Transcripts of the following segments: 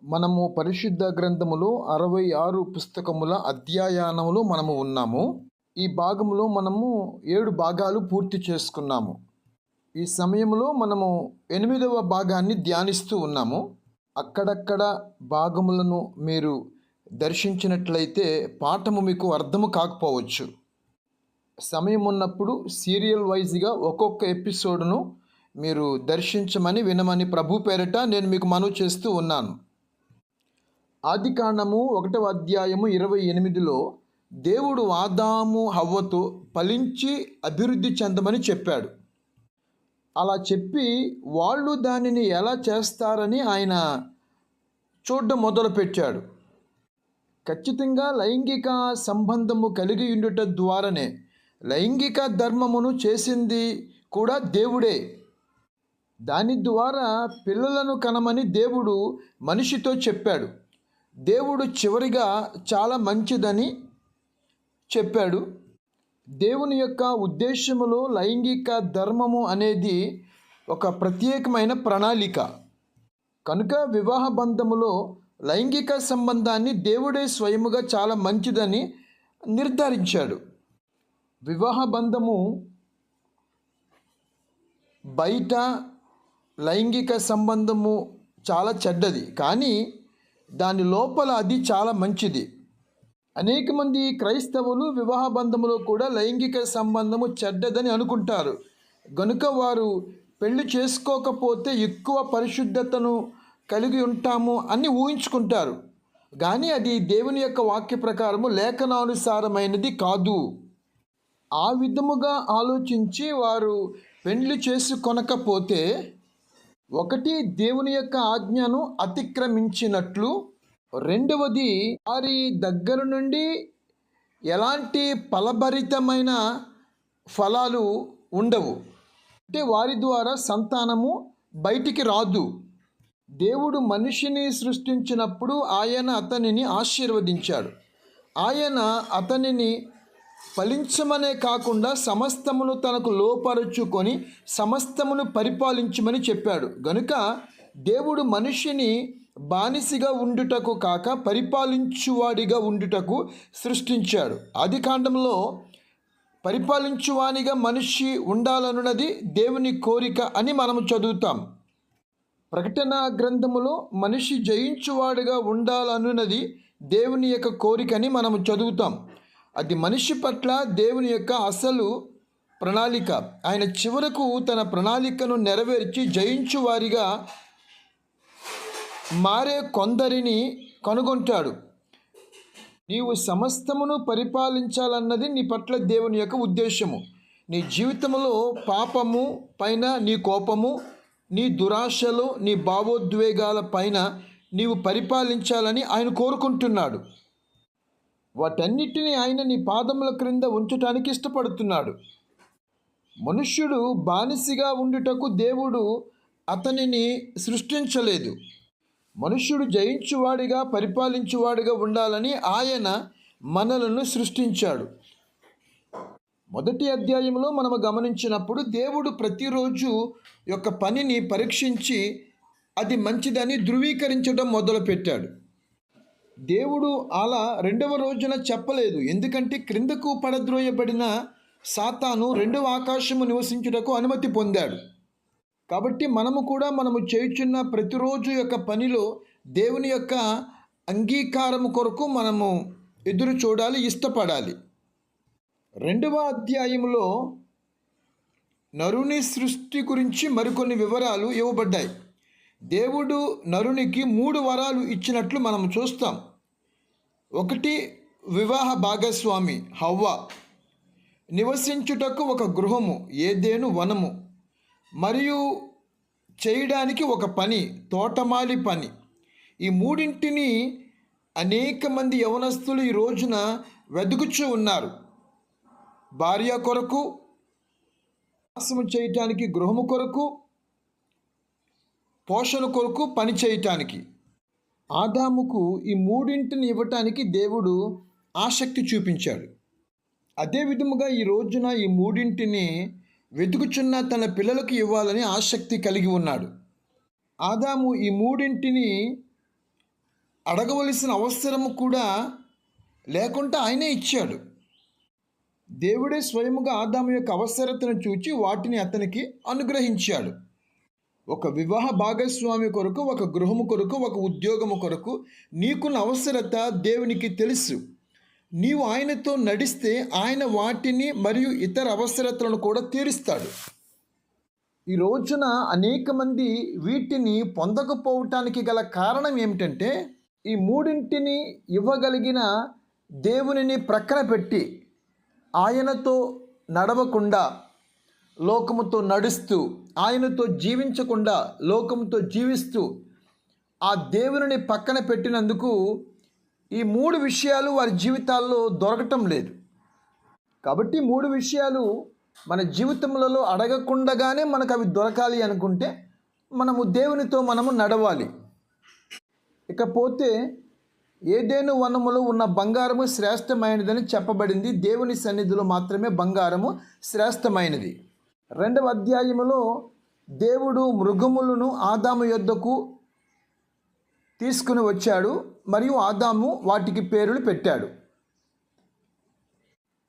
మనము పరిశుద్ధ గ్రంథములో 66 పుస్తకముల అధ్యయనములో మనము ఉన్నాము. ఈ భాగంలో మనము 7 భాగాలు పూర్తి చేసుకున్నాము. ఈ సమయంలో మనము 8వ భాగాన్ని ధ్యానిస్తూ ఉన్నాము. అక్కడక్కడ భాగములను మీరు దర్శించినట్లయితే పాఠము మీకు అర్థము కాకపోవచ్చు. సమయం ఉన్నప్పుడు సీరియల్ వైజ్గా ఒక్కొక్క ఎపిసోడ్ను మీరు దర్శించమని వినమని ప్రభు పేరిట నేను మీకు మనవి చేస్తూ ఉన్నాను. ఆదికాండము 1వ అధ్యాయము 28లో దేవుడు ఆదాము హవ్వతో ఫలించి అభివృద్ధి చెందమని చెప్పాడు. అలా చెప్పి వాళ్ళు దానిని ఎలా చేస్తారని ఆయన చూడడం మొదలుపెట్టాడు. ఖచ్చితంగా లైంగిక సంబంధము కలిగి ఉండుట ద్వారానే లైంగిక ధర్మమును చేసింది కూడా దేవుడే. దాని ద్వారా పిల్లలను కనమని దేవుడు మనిషితో చెప్పాడు. దేవుడు చివరిగా చాలా మంచిదని చెప్పాడు. దేవుని యొక్క ఉద్దేశములో లైంగిక ధర్మము అనేది ఒక ప్రత్యేకమైన ప్రణాళిక. కనుక వివాహ బంధములో లైంగిక సంబంధాన్ని దేవుడే స్వయముగా చాలా మంచిదని నిర్ధారించాడు. వివాహ బంధము బయట లైంగిక సంబంధము చాలా చెడ్డది, కానీ దాని లోపల అది చాలా మంచిది. అనేక మంది క్రైస్తవులు వివాహ బంధములో కూడా లైంగిక సంబంధము చెడ్డదని అనుకుంటారు. గనుక వారు పెళ్లి చేసుకోకపోతే ఎక్కువ పరిశుద్ధతను కలిగి ఉంటాము అని ఊహించుకుంటారు. కానీ అది దేవుని యొక్క వాక్య ప్రకారము లేఖనానుసారమైనది కాదు. ఆ విధముగా ఆలోచించి వారు పెళ్లి చేసుకొనకపోతే ఒకటి దేవుని యొక్క ఆజ్ఞను అతిక్రమించినట్లు, రెండవది వారి దగ్గర నుండి ఎలాంటి ఫలభరితమైన ఫలాలు ఉండవు. అంటే వారి ద్వారా సంతానము బయటికి రాదు. దేవుడు మనిషిని సృష్టించినప్పుడు ఆయన అతనిని ఆశీర్వదించాడు. ఆయన అతనిని ఫలించమనే కాకుండా సమస్తమును తనకు లోపరుచుకొని సమస్తమును పరిపాలించమని చెప్పాడు. గనుక దేవుడు మనిషిని బానిసగా ఉండుటకు కాక పరిపాలించువాడిగా ఉండుటకు సృష్టించాడు. ఆదికాండంలో పరిపాలించువానిగా మనిషి ఉండాలన్నది దేవుని కోరిక అని మనము చదువుతాం. ప్రకటన గ్రంథములో మనిషి జయించువాడిగా ఉండాలన్నది దేవుని యొక్క కోరికని మనము చదువుతాం. అది మనిషి పట్ల దేవుని యొక్క అసలు ప్రణాళిక. ఆయన చివరకు తన ప్రణాళికను నెరవేర్చి జయించువారిగా మారే కొందరిని కనుగొంటాడు. నీవు సమస్తమును పరిపాలించాలన్నది నీ పట్ల దేవుని యొక్క ఉద్దేశము. నీ జీవితంలో పాపము పైన నీ కోపము, నీ దురాశలు, నీ భావోద్వేగాల పైన నీవు పరిపాలించాలని ఆయన కోరుకుంటున్నాడు. వాటన్నిటినీ ఆయన నీ పాదముల క్రింద ఉంచటానికి ఇష్టపడుతున్నాడు. మనుష్యుడు బానిసగా ఉండుటకు దేవుడు అతనిని సృష్టించలేదు. మనుష్యుడు జయించువాడిగా పరిపాలించువాడిగా ఉండాలని ఆయన మనలను సృష్టించాడు. 1వ అధ్యాయంలో మనము గమనించినప్పుడు దేవుడు ప్రతిరోజు యొక్క పనిని పరీక్షించి అది మంచిదని ధృవీకరించడం మొదలుపెట్టాడు. దేవుడు అలా 2వ రోజున చెప్పలేదు. ఎందుకంటే క్రిందకు పడద్రోయబడిన సాతాను 2వ ఆకాశము నివసించుటకు అనుమతి పొందాడు. కాబట్టి మనము చేయుచున్న ప్రతిరోజు యొక్క పనిలో దేవుని యొక్క అంగీకారము కొరకు మనము ఎదురు చూడాలి, ఇష్టపడాలి. 2వ అధ్యాయంలో నరుని సృష్టి గురించి మరికొన్ని వివరాలు ఇవ్వబడ్డాయి. దేవుడు నరునికి 3 వరాలు ఇచ్చినట్లు మనం చూస్తాం. 1, వివాహ భాగస్వామి హవ్వ, నివసించుటకు ఒక గృహము ఏదెను వనము, మరియు చేయడానికి ఒక పని తోటమాలి పని. ఈ 3ంటిని అనేక మంది యవనస్తులు ఈ రోజున వెతుకుచూ ఉన్నారు. భార్య కొరకు, వాసము చేయటానికి గృహము కొరకు, పోషణ కొరకు పని చేయటానికి. ఆదాముకు ఈ 3ంటిని ఇవ్వటానికి దేవుడు ఆసక్తి చూపించాడు. అదే విధముగా ఈ రోజున ఈ 3ంటిని వెతుకుచున్న తన పిల్లలకు ఇవ్వాలని ఆసక్తి కలిగి ఉన్నాడు. ఆదాము ఈ 3ంటిని అడగవలసిన అవసరము కూడా లేకుండా ఆయనే ఇచ్చాడు. దేవుడే స్వయముగా ఆదాము యొక్క అవసరతను చూచి వాటిని అతనికి అనుగ్రహించాడు. ఒక వివాహ భాగస్వామి కొరకు, ఒక గృహము కొరకు, ఒక ఉద్యోగము కొరకు నీకున్న అవసరత దేవునికి తెలుసు. నీవు ఆయనతో నడిస్తే ఆయన వాటిని మరియు ఇతర అవసరతలను కూడా తీరుస్తాడు. ఈ రోజున అనేక మంది వీటిని పొందకపోవటానికి గల కారణం ఏమిటంటే, ఈ మూడింటిని ఇవ్వగలిగిన దేవునిని ప్రక్కన పెట్టి ఆయనతో నడవకుండా లోకముతో నడుస్తూ, ఆయనతో జీవించకుండా లోకముతో జీవిస్తూ ఆ దేవుని పక్కన పెట్టినందుకు ఈ మూడు విషయాలు వారి జీవితాల్లో దొరకటం లేదు. కాబట్టి మూడు విషయాలు మన జీవితంలో అడగకుండానే మనకు అవి దొరకాలి అనుకుంటే మనము దేవునితో నడవాలి. ఇకపోతే ఏదెను వనములో ఉన్న బంగారము శ్రేష్టమైనదని చెప్పబడింది. దేవుని సన్నిధిలో మాత్రమే బంగారము శ్రేష్టమైనది. 2వ అధ్యాయములో దేవుడు మృగములను ఆదాము యొద్దకు తీసుకుని వచ్చాడు మరియు ఆదాము వాటికి పేర్లు పెట్టాడు.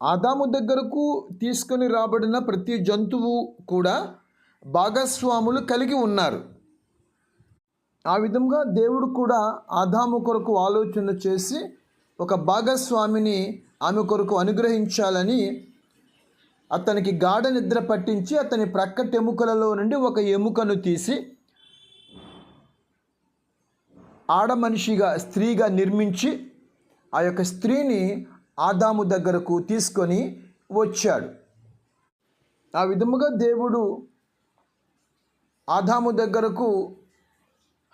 ఆదాము దగ్గరకు తీసుకొని రాబడిన ప్రతి జంతువు కూడా భాగస్వాములు కలిగి ఉన్నారు. ఆ విధంగా దేవుడు కూడా ఆదాము కొరకు ఆలోచన చేసి ఒక భాగస్వామిని ఆమె కొరకు అనుగ్రహించాలని అతనికి గాఢ నిద్ర పట్టించి అతని ప్రక్కటెముకలలో నుండి ఒక ఎముకను తీసి ఆడమనిషిగా స్త్రీగా నిర్మించి ఆ యొక్క స్త్రీని ఆదాము దగ్గరకు తీసుకొని వచ్చాడు. ఆ విధముగా దేవుడు ఆదాము దగ్గరకు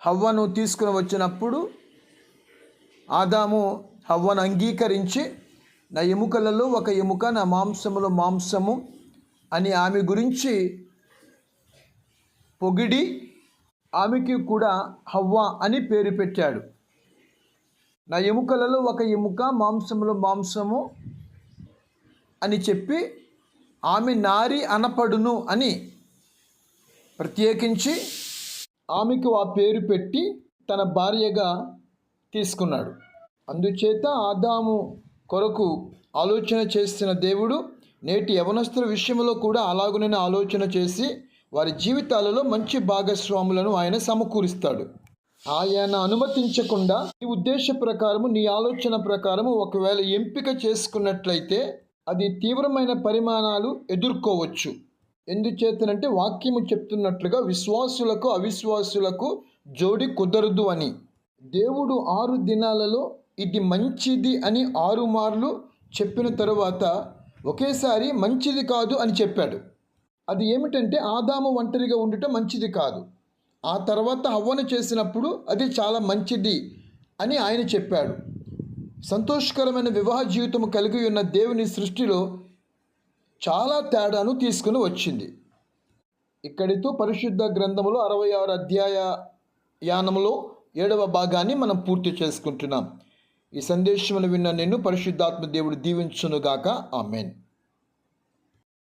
హవ్వను తీసుకుని వచ్చినప్పుడు ఆదాము హవ్వను అంగీకరించి, నా ఎముకలలో ఒక ఎముక, నా మాంసములో మాంసము అని ఆమె గురించి పొగిడి ఆమెకి కూడా హవ్వ అని పేరు పెట్టాడు. నా ఎముకలలో ఒక ఎముక, మాంసములో మాంసము అని చెప్పి ఆమె నారి అనపడును అని ప్రత్యేకించి ఆమెకు ఆ పేరు పెట్టి తన భార్యగా తీసుకున్నాడు. అందుచేత ఆదాము కొరకు ఆలోచన చేస్తున్న దేవుడు నేటి యవనస్తుల విషయంలో కూడా అలాగునే ఆలోచన చేసి వారి జీవితాలలో మంచి భాగస్వాములను ఆయన సమకూరుస్తాడు. ఆయన అనుమతించకుండా నీ ఉద్దేశ ప్రకారము, నీ ఆలోచన ప్రకారము ఒకవేళ ఎంపిక చేసుకున్నట్లయితే అది తీవ్రమైన పరిమాణాలు ఎదుర్కోవచ్చు. ఎందుచేతనంటే వాక్యము చెప్తున్నట్లుగా విశ్వాసులకు అవిశ్వాసులకు జోడి కుదరదు అని. దేవుడు 6 దినాలలో ఇది మంచిది అని 6 మార్లు చెప్పిన తరువాత ఒకేసారి మంచిది కాదు అని చెప్పాడు. అది ఏమిటంటే ఆదాము ఒంటరిగా ఉండటం మంచిది కాదు. ఆ తర్వాత హవ్వను చేసినప్పుడు అది చాలా మంచిది అని ఆయన చెప్పాడు. సంతోషకరమైన వివాహ జీవితం కలిగి ఉన్న దేవుని సృష్టిలో చాలా తేడాను తీసుకుని వచ్చింది. ఇక్కడితో పరిశుద్ధ గ్రంథములో 66 అధ్యాయములో 7వ భాగాన్ని మనం పూర్తి చేసుకుంటున్నాం. ఈ సందేశమును విన్న నిన్ను పరిశుద్ధాత్మ దేవుడు దీవించునుగాక. ఆమెన్.